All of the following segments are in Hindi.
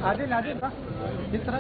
आदिल आदिल का इस तरह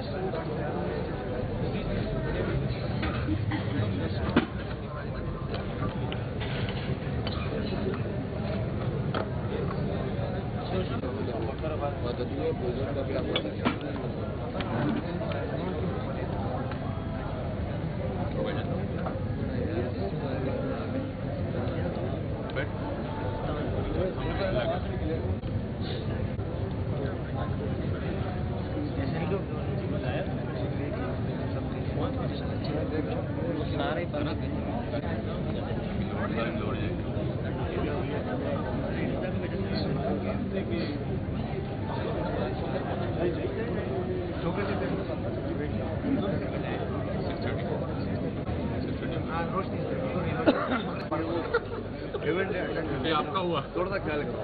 आपका हुआ थोड़ा सा ख्याल करो।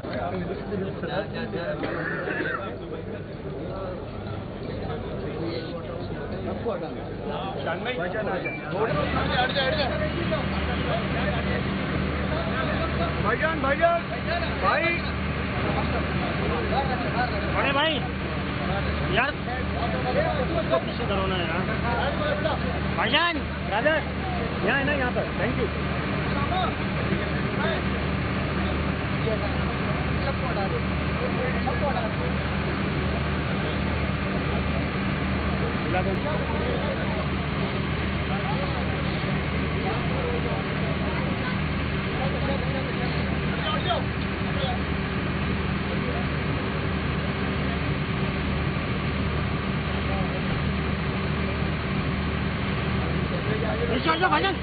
भाईजान भाईजान भाई बड़े भाई यार उसको पीछे करो ना यार। भाईजान राजा यहाँ है ना, यहाँ पर। Thank you. भाईजान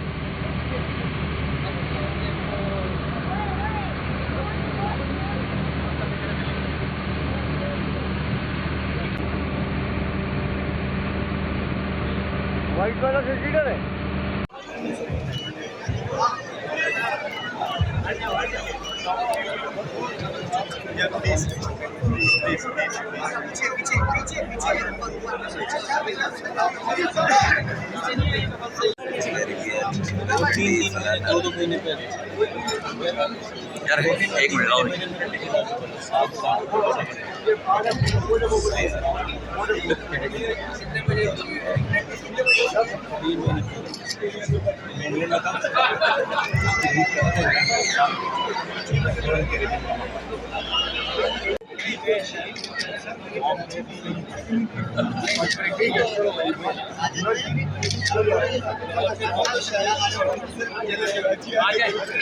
व्हाइट वाला सीटर है। यार एक मिनट और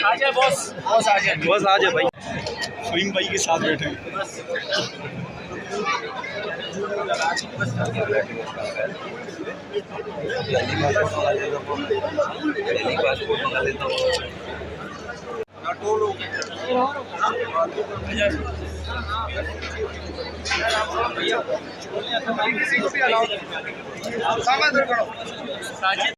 आजा बॉस बस आ जाए भाई। स्विंग भाई के साथ बैठे पासपोर्ट मंगा लेता हूँ। सामान